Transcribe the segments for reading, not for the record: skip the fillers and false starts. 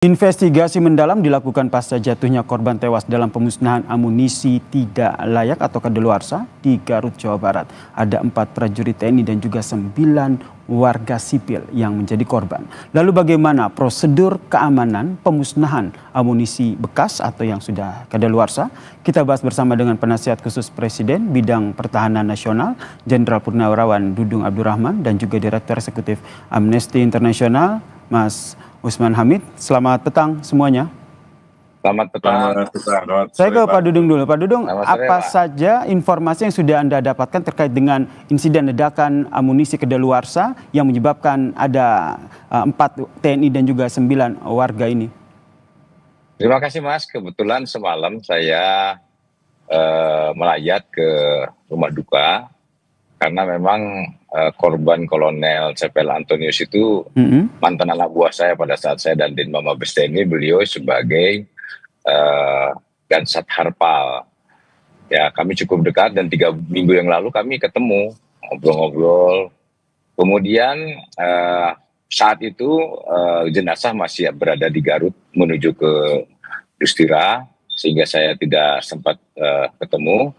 Investigasi mendalam dilakukan pasca jatuhnya korban tewas dalam pemusnahan amunisi tidak layak atau kadaluarsa di Garut, Jawa Barat. Ada 4 prajurit TNI dan juga 9 warga sipil yang menjadi korban. Lalu bagaimana prosedur keamanan pemusnahan amunisi bekas atau yang sudah kadaluarsa? Kita bahas bersama dengan Penasihat Khusus Presiden Bidang Pertahanan Nasional, Jenderal Purnawirawan Dudung Abdurrahman, dan juga Direktur Eksekutif Amnesty International, Mas Usman Hamid. Selamat petang semuanya. Selamat petang. Saya ke Pak Dudung dulu. Pak Dudung, Selamat sore, apa Pak. saja informasi yang sudah Anda dapatkan terkait dengan insiden ledakan amunisi kadaluarsa yang menyebabkan ada 4 TNI dan juga 9 warga ini? Terima kasih, Mas. Kebetulan semalam saya melayat ke rumah duka karena memang korban Kolonel CPL Antonius itu mantan anak buah saya pada saat saya dan Dinma Mabes TNI. Beliau sebagai Gansat Harpal. Ya, kami cukup dekat dan 3 minggu yang lalu kami ketemu, ngobrol-ngobrol. Kemudian saat itu jenazah masih berada di Garut menuju ke Dustira, sehingga saya tidak sempat ketemu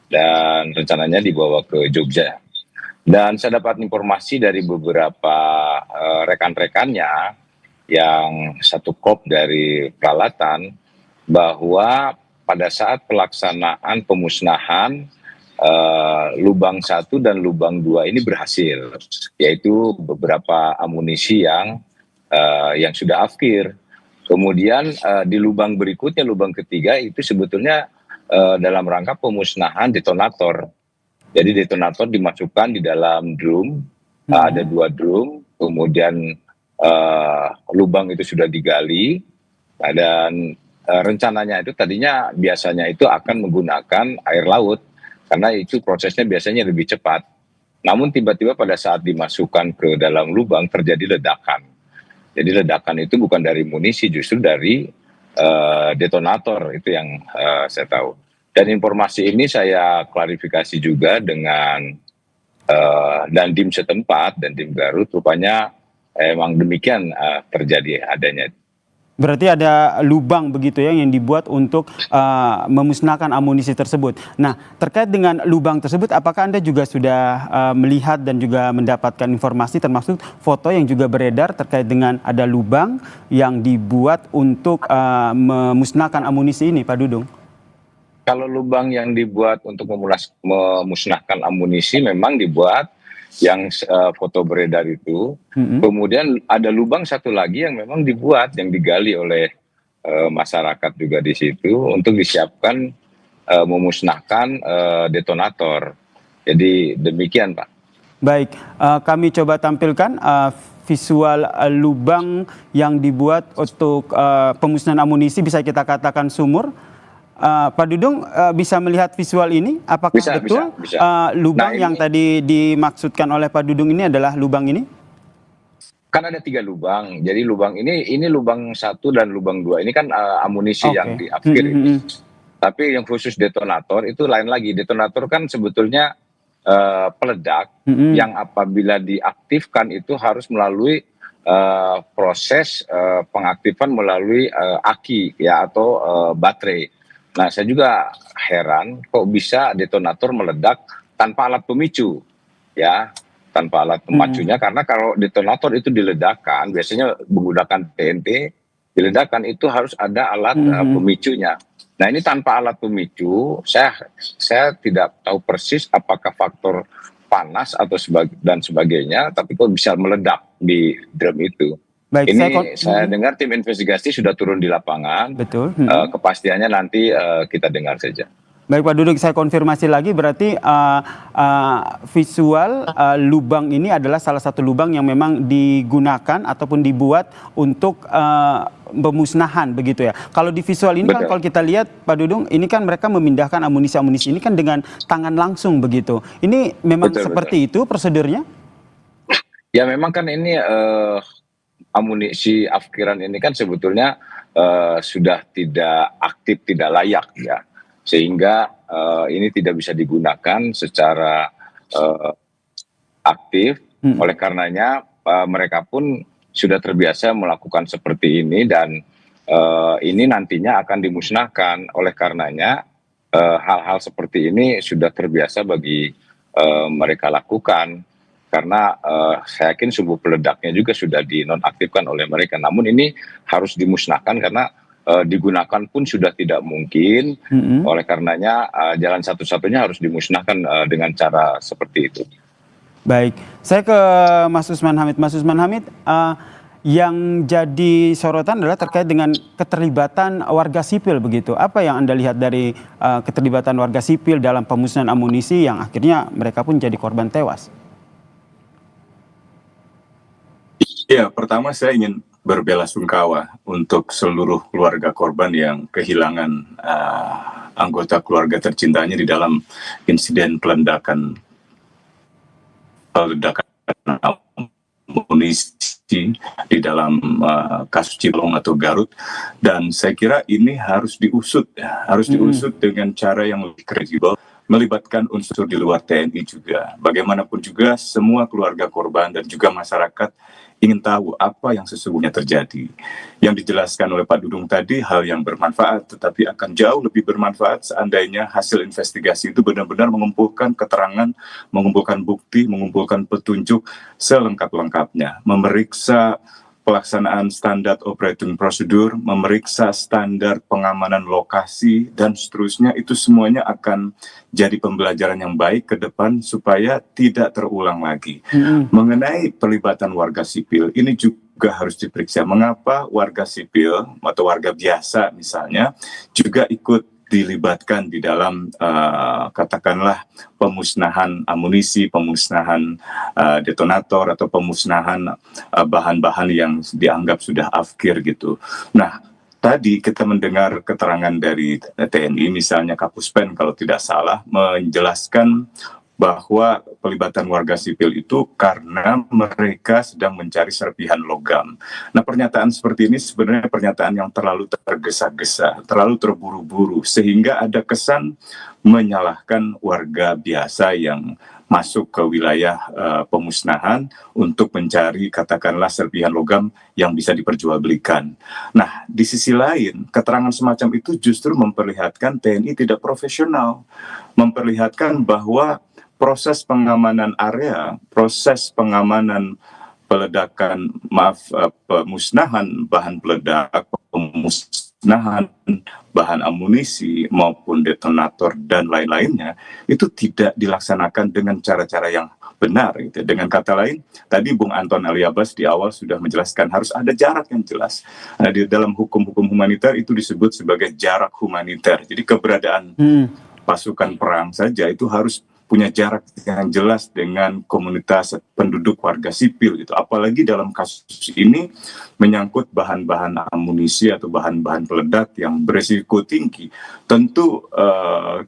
dan rencananya dibawa ke Jogja. Dan saya dapat informasi dari beberapa rekan-rekannya yang satu kop dari peralatan bahwa pada saat pelaksanaan pemusnahan lubang 1 dan lubang 2 ini berhasil, yaitu beberapa amunisi yang sudah afkir. Kemudian di lubang berikutnya, lubang ketiga itu sebetulnya dalam rangka pemusnahan detonator. Jadi detonator dimasukkan di dalam drum, ada 2 drum, kemudian lubang itu sudah digali, dan rencananya itu tadinya biasanya itu akan menggunakan air laut, karena itu prosesnya biasanya lebih cepat. Namun tiba-tiba pada saat dimasukkan ke dalam lubang terjadi ledakan. Jadi ledakan itu bukan dari munisi, justru dari detonator, itu yang saya tahu. Dan informasi ini saya klarifikasi juga dengan Dandim setempat, Dandim Garut, rupanya emang demikian terjadi adanya. Berarti ada lubang begitu ya yang dibuat untuk memusnahkan amunisi tersebut. Nah, terkait dengan lubang tersebut, apakah Anda juga sudah melihat dan juga mendapatkan informasi termasuk foto yang juga beredar terkait dengan ada lubang yang dibuat untuk memusnahkan amunisi ini, Pak Dudung? Kalau lubang yang dibuat untuk memusnahkan amunisi memang dibuat yang foto beredar itu. Kemudian ada lubang satu lagi yang memang dibuat, yang digali oleh masyarakat juga di situ untuk disiapkan memusnahkan detonator. Jadi demikian, Pak. Baik, kami coba tampilkan visual lubang yang dibuat untuk pemusnahan amunisi, bisa kita katakan sumur. Pak Dudung bisa melihat visual ini? Apakah betul bisa. Lubang yang tadi dimaksudkan oleh Pak Dudung ini adalah lubang ini? Kan ada 3 lubang. Jadi lubang ini lubang 1 dan lubang 2. Ini kan amunisi yang diafkir. Tapi yang khusus detonator itu lain lagi. Detonator kan sebetulnya peledak yang apabila diaktifkan itu harus melalui proses pengaktifan melalui aki ya, atau baterai. Nah, saya juga heran kok bisa detonator meledak tanpa alat pemicu, ya, tanpa alat pemacunya. Karena kalau detonator itu diledakkan, biasanya menggunakan TNT, diledakkan itu harus ada alat pemicunya. Nah, ini tanpa alat pemicu, saya tidak tahu persis apakah faktor panas atau dan sebagainya, tapi kok bisa meledak di drum itu. Baik, ini saya dengar tim investigasi sudah turun di lapangan. Betul. Kepastiannya nanti kita dengar saja. Baik, Pak Dudung, saya konfirmasi lagi, berarti visual lubang ini adalah salah satu lubang yang memang digunakan ataupun dibuat untuk pemusnahan begitu ya. Kalau di visual ini kan kalau kita lihat, Pak Dudung, ini kan mereka memindahkan amunisi-amunisi ini kan dengan tangan langsung begitu. Ini memang seperti itu prosedurnya? Ya memang kan ini amunisi afkiran ini kan sebetulnya sudah tidak aktif, tidak layak ya, sehingga ini tidak bisa digunakan secara aktif. Oleh karenanya mereka pun sudah terbiasa melakukan seperti ini dan ini nantinya akan dimusnahkan. Oleh karenanya hal-hal seperti ini sudah terbiasa bagi mereka lakukan karena saya yakin sumbu peledaknya juga sudah dinonaktifkan oleh mereka. Namun ini harus dimusnahkan karena digunakan pun sudah tidak mungkin. Oleh karenanya jalan satu-satunya harus dimusnahkan dengan cara seperti itu. Baik, saya ke Mas Usman Hamid. Mas Usman Hamid, yang jadi sorotan adalah terkait dengan keterlibatan warga sipil begitu. Apa yang Anda lihat dari keterlibatan warga sipil dalam pemusnahan amunisi yang akhirnya mereka pun jadi korban tewas? Ya, pertama saya ingin berbelasungkawa untuk seluruh keluarga korban yang kehilangan anggota keluarga tercintanya di dalam insiden peledakan amunisi di dalam kasus Cilong atau Garut, dan saya kira ini harus diusut dengan cara yang lebih kredibel, melibatkan unsur di luar TNI juga. Bagaimanapun juga semua keluarga korban dan juga masyarakat ingin tahu apa yang sesungguhnya terjadi. Yang dijelaskan oleh Pak Dudung tadi hal yang bermanfaat, tetapi akan jauh lebih bermanfaat seandainya hasil investigasi itu benar-benar mengumpulkan keterangan, mengumpulkan bukti, mengumpulkan petunjuk selengkap-lengkapnya, memeriksa pelaksanaan standar operating procedure, memeriksa standar pengamanan lokasi, dan seterusnya. Itu semuanya akan jadi pembelajaran yang baik ke depan supaya tidak terulang lagi. Mengenai pelibatan warga sipil, ini juga harus diperiksa. Mengapa warga sipil atau warga biasa misalnya juga ikut dilibatkan di dalam katakanlah pemusnahan amunisi, pemusnahan detonator atau pemusnahan bahan-bahan yang dianggap sudah afkir gitu. Nah, tadi kita mendengar keterangan dari TNI, misalnya Kapuspen kalau tidak salah, menjelaskan bahwa pelibatan warga sipil itu karena mereka sedang mencari serpihan logam. Nah, pernyataan seperti ini sebenarnya pernyataan yang terlalu tergesa-gesa, terlalu terburu-buru, sehingga ada kesan menyalahkan warga biasa yang masuk ke wilayah pemusnahan untuk mencari katakanlah serpihan logam yang bisa diperjualbelikan. Nah, di sisi lain, keterangan semacam itu justru memperlihatkan TNI tidak profesional, memperlihatkan bahwa proses pengamanan area, proses pengamanan pemusnahan bahan peledak, pemusnahan bahan amunisi maupun detonator dan lain-lainnya itu tidak dilaksanakan dengan cara-cara yang benar gitu. Dengan kata lain, tadi Bung Anton Aliabas di awal sudah menjelaskan harus ada jarak yang jelas. Nah, di dalam hukum-hukum humaniter itu disebut sebagai jarak humaniter. Jadi keberadaan pasukan perang saja itu harus punya jarak yang jelas dengan komunitas penduduk warga sipil gitu. Apalagi dalam kasus ini menyangkut bahan-bahan amunisi atau bahan-bahan peledak yang berisiko tinggi. Tentu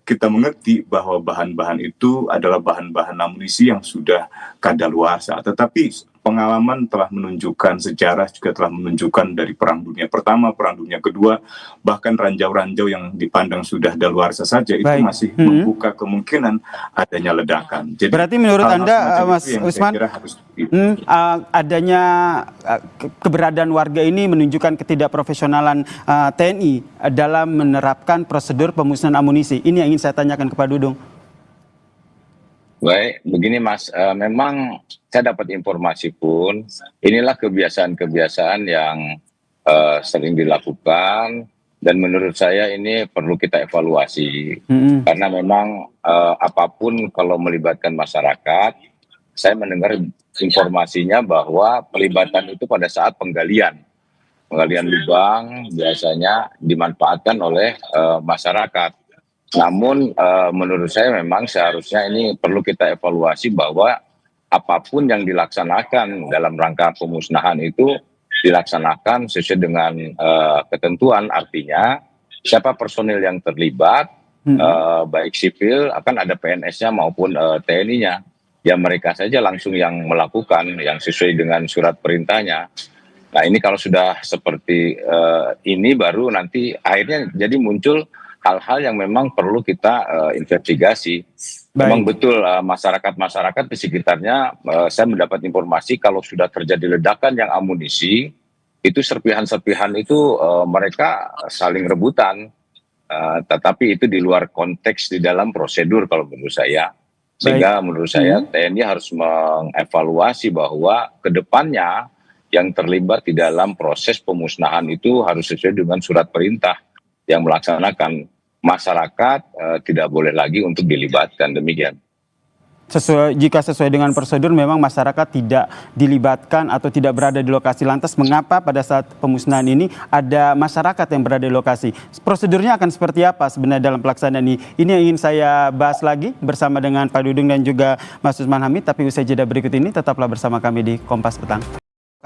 kita mengerti bahwa bahan-bahan itu adalah bahan-bahan amunisi yang sudah kadaluarsa. Tetapi pengalaman telah menunjukkan, sejarah juga telah menunjukkan dari Perang Dunia Pertama, Perang Dunia Kedua, bahkan ranjau-ranjau yang dipandang sudah daluarsa saja itu masih membuka kemungkinan adanya ledakan. Jadi, berarti menurut Anda, Mas Usman, adanya keberadaan warga ini menunjukkan ketidakprofesionalan TNI dalam menerapkan prosedur pemusnahan amunisi. Ini yang ingin saya tanyakan kepada Dudung. Baik, begini Mas, memang saya dapat informasi pun inilah kebiasaan-kebiasaan yang sering dilakukan dan menurut saya ini perlu kita evaluasi karena memang apapun kalau melibatkan masyarakat, saya mendengar informasinya bahwa pelibatan itu pada saat penggalian lubang biasanya dimanfaatkan oleh masyarakat. Namun menurut saya memang seharusnya ini perlu kita evaluasi bahwa apapun yang dilaksanakan dalam rangka pemusnahan itu dilaksanakan sesuai dengan ketentuan, artinya siapa personil yang terlibat, baik sipil akan ada PNS-nya maupun TNI-nya, ya mereka saja langsung yang melakukan yang sesuai dengan surat perintahnya. Nah ini kalau sudah seperti ini baru nanti akhirnya jadi muncul hal-hal yang memang perlu kita investigasi. Memang Baik. betul masyarakat-masyarakat di sekitarnya, saya mendapat informasi kalau sudah terjadi ledakan yang amunisi, itu serpihan-serpihan itu mereka saling rebutan, tetapi itu di luar konteks di dalam prosedur kalau menurut saya. Baik. Sehingga menurut saya TNI harus mengevaluasi bahwa ke depannya yang terlibat di dalam proses pemusnahan itu harus sesuai dengan surat perintah yang melaksanakan. Masyarakat tidak boleh lagi untuk dilibatkan, demikian. Jika sesuai dengan prosedur memang masyarakat tidak dilibatkan atau tidak berada di lokasi. Lantas mengapa pada saat pemusnahan ini ada masyarakat yang berada di lokasi? Prosedurnya akan seperti apa sebenarnya dalam pelaksanaan ini? Ini yang ingin saya bahas lagi bersama dengan Pak Dudung dan juga Mas Usman Hamid. Tapi usai jeda berikut ini tetaplah bersama kami di Kompas Petang.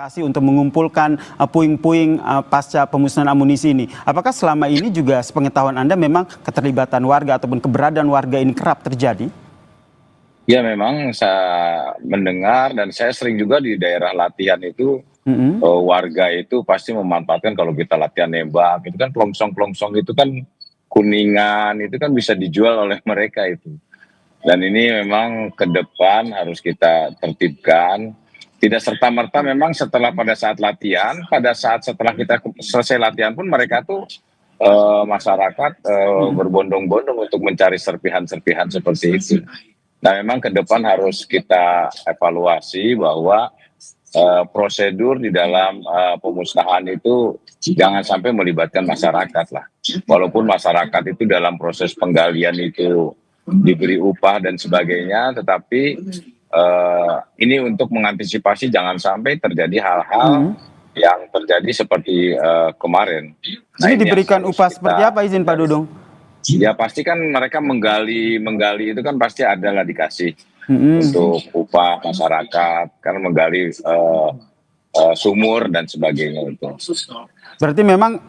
Untuk mengumpulkan puing-puing pasca pemusnahan amunisi ini. Apakah selama ini juga sepengetahuan Anda memang keterlibatan warga ataupun keberadaan warga ini kerap terjadi? Ya memang saya mendengar dan saya sering juga di daerah latihan itu warga itu pasti memanfaatkan kalau kita latihan nembak itu kan plongsong-plongsong itu kan kuningan itu kan bisa dijual oleh mereka itu. Dan ini memang ke depan harus kita tertibkan. Tidak serta-merta memang pada saat latihan, setelah kita selesai latihan pun mereka tuh masyarakat berbondong-bondong untuk mencari serpihan-serpihan seperti itu. Nah memang ke depan harus kita evaluasi bahwa prosedur di dalam pemusnahan itu jangan sampai melibatkan masyarakat lah. Walaupun masyarakat itu dalam proses penggalian itu diberi upah dan sebagainya, tetapi ini untuk mengantisipasi jangan sampai terjadi hal-hal yang terjadi seperti kemarin. Ini diberikan upah seperti apa izin Pak Dudung? Ya pasti kan mereka menggali itu kan pasti adalah dikasih untuk upah masyarakat karena menggali sumur dan sebagainya itu. Berarti memang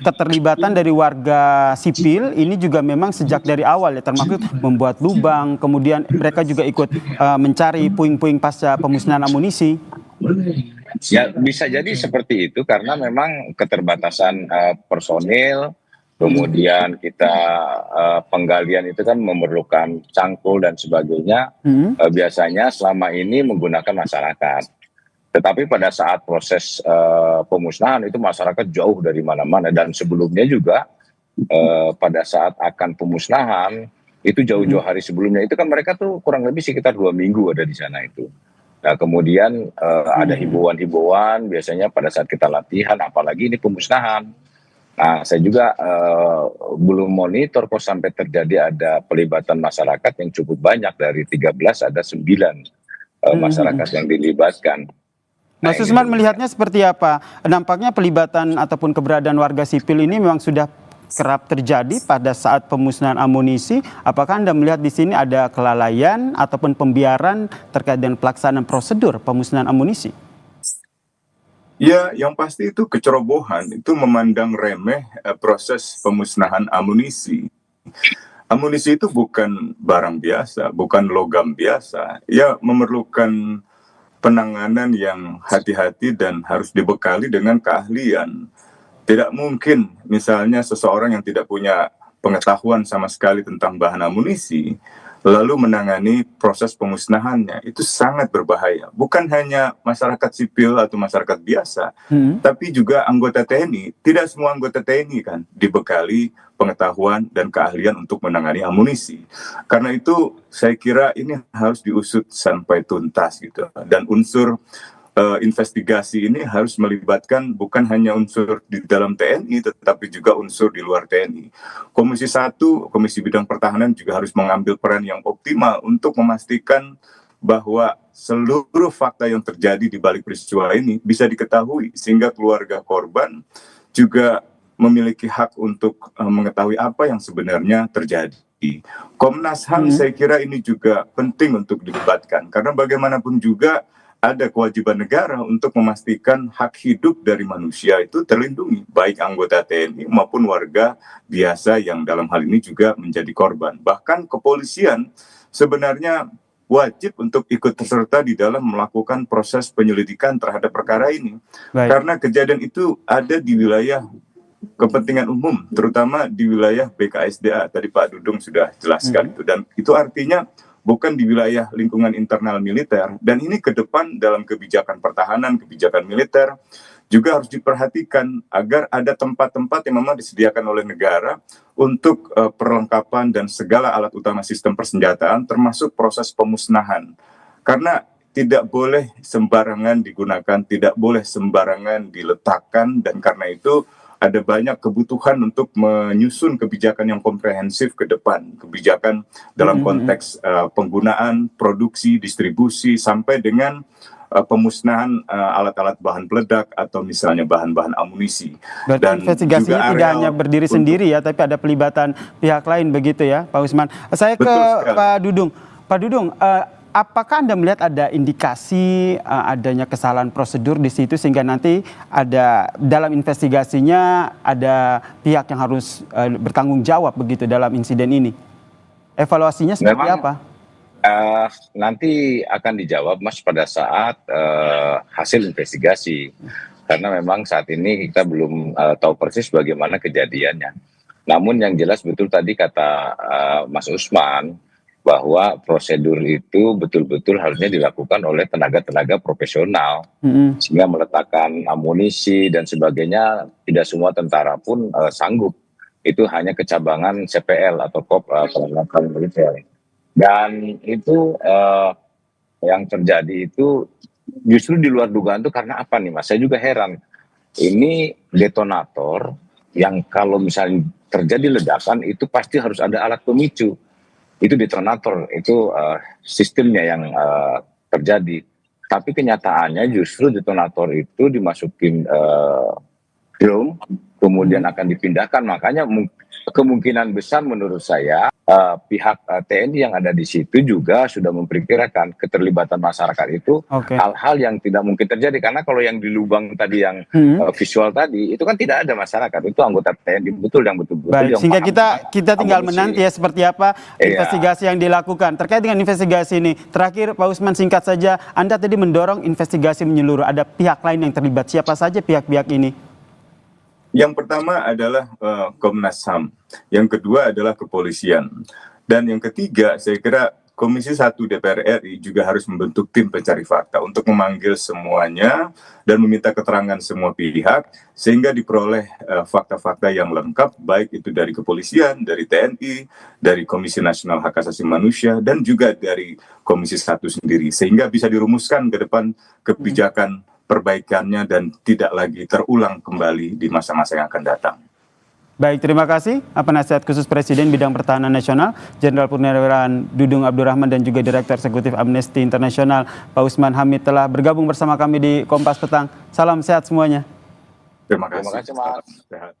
keterlibatan dari warga sipil ini juga memang sejak dari awal ya, termasuk membuat lubang, kemudian mereka juga ikut mencari puing-puing pasca pemusnahan amunisi. Ya bisa jadi seperti itu karena memang keterbatasan personil, kemudian kita penggalian itu kan memerlukan cangkul dan sebagainya, biasanya selama ini menggunakan masyarakat. Tetapi pada saat proses pemusnahan itu masyarakat jauh dari mana-mana dan sebelumnya juga pada saat akan pemusnahan itu jauh-jauh hari sebelumnya itu kan mereka tuh kurang lebih sekitar 2 minggu ada di sana itu. Nah kemudian ada himbauan-himbauan biasanya pada saat kita latihan apalagi ini pemusnahan. Nah saya juga belum monitor kok sampai terjadi ada pelibatan masyarakat yang cukup banyak dari 13 ada 9 masyarakat yang dilibatkan. Mas Usman melihatnya seperti apa? Nampaknya pelibatan ataupun keberadaan warga sipil ini memang sudah kerap terjadi pada saat pemusnahan amunisi. Apakah Anda melihat di sini ada kelalaian ataupun pembiaran terkait dengan pelaksanaan prosedur pemusnahan amunisi? Ya, yang pasti itu kecerobohan, itu memandang remeh proses pemusnahan amunisi. Amunisi itu bukan barang biasa, bukan logam biasa. Ya, memerlukan penanganan yang hati-hati dan harus dibekali dengan keahlian. Tidak mungkin misalnya seseorang yang tidak punya pengetahuan sama sekali tentang bahan amunisi lalu menangani proses pemusnahannya, itu sangat berbahaya. Bukan hanya masyarakat sipil atau masyarakat biasa, tapi juga anggota TNI. Tidak semua anggota TNI kan dibekali pengetahuan dan keahlian untuk menangani amunisi. Karena itu saya kira ini harus diusut sampai tuntas gitu. Dan unsur investigasi ini harus melibatkan bukan hanya unsur di dalam TNI tetapi juga unsur di luar TNI. Komisi 1, Komisi Bidang Pertahanan juga harus mengambil peran yang optimal untuk memastikan bahwa seluruh fakta yang terjadi di balik peristiwa ini bisa diketahui sehingga keluarga korban juga memiliki hak untuk mengetahui apa yang sebenarnya terjadi. Komnas HAM saya kira ini juga penting untuk dilibatkan karena bagaimanapun juga ada kewajiban negara untuk memastikan hak hidup dari manusia itu terlindungi, baik anggota TNI maupun warga biasa yang dalam hal ini juga menjadi korban. Bahkan kepolisian sebenarnya wajib untuk ikut serta di dalam melakukan proses penyelidikan terhadap perkara ini. Karena kejadian itu ada di wilayah kepentingan umum, terutama di wilayah BKSDA. Tadi Pak Dudung sudah jelaskan itu, dan itu artinya bukan di wilayah lingkungan internal militer. Dan ini ke depan dalam kebijakan pertahanan, kebijakan militer juga harus diperhatikan agar ada tempat-tempat yang memang disediakan oleh negara untuk perlengkapan dan segala alat utama sistem persenjataan, termasuk proses pemusnahan. Karena tidak boleh sembarangan digunakan, tidak boleh sembarangan diletakkan, dan karena itu ada banyak kebutuhan untuk menyusun kebijakan yang komprehensif ke depan. Kebijakan dalam konteks penggunaan, produksi, distribusi, sampai dengan pemusnahan alat-alat bahan peledak atau misalnya bahan-bahan amunisi. Berarti Dan investigasinya juga tidak hanya berdiri sendiri ya, tapi ada pelibatan pihak lain begitu ya, Pak Usman. Saya ke Pak Dudung. Pak Dudung, apakah Anda melihat ada indikasi adanya kesalahan prosedur di situ sehingga nanti ada dalam investigasinya ada pihak yang harus bertanggung jawab begitu dalam insiden ini? Evaluasinya seperti apa? Nanti akan dijawab Mas pada saat hasil investigasi, karena memang saat ini kita belum tahu persis bagaimana kejadiannya. Namun yang jelas betul tadi kata Mas Usman, bahwa prosedur itu betul-betul harusnya dilakukan oleh tenaga-tenaga profesional, sehingga meletakkan amunisi dan sebagainya tidak semua tentara pun sanggup. Itu hanya kecabangan CPL atau Perlengkapan Militer. Dan itu yang terjadi itu justru di luar dugaan itu karena apa nih Mas? Saya juga heran. Ini detonator yang kalau misalnya terjadi ledakan itu pasti harus ada alat pemicu. Itu detonator, itu sistemnya yang terjadi. Tapi kenyataannya justru detonator itu dimasukin drum, kemudian akan dipindahkan. Makanya kemungkinan besar menurut saya pihak TNI yang ada di situ juga sudah memperkirakan keterlibatan masyarakat itu hal-hal yang tidak mungkin terjadi. Karena kalau yang di lubang tadi yang visual tadi itu kan tidak ada masyarakat, itu anggota TNI betul yang betul-betul. Baik, sehingga kita tinggal menanti ya seperti apa investigasi yang dilakukan. Terkait dengan investigasi ini, terakhir Pak Usman singkat saja, Anda tadi mendorong investigasi menyeluruh. Ada pihak lain yang terlibat, siapa saja pihak-pihak ini? Yang pertama adalah Komnas HAM, yang kedua adalah kepolisian, dan yang ketiga saya kira Komisi 1 DPR RI juga harus membentuk tim pencari fakta untuk memanggil semuanya dan meminta keterangan semua pihak sehingga diperoleh fakta-fakta yang lengkap, baik itu dari kepolisian, dari TNI, dari Komisi Nasional Hak Asasi Manusia, dan juga dari Komisi 1 sendiri, sehingga bisa dirumuskan ke depan kebijakan perbaikannya dan tidak lagi terulang kembali di masa-masa yang akan datang. Baik, terima kasih Penasihat Khusus Presiden Bidang Pertahanan Nasional, Jenderal Purnawirawan Dudung Abdurrahman, dan juga Direktur Eksekutif Amnesty International, Pak Usman Hamid, telah bergabung bersama kami di Kompas Petang. Salam sehat semuanya. Terima kasih. Terima kasih, Mas. Sehat.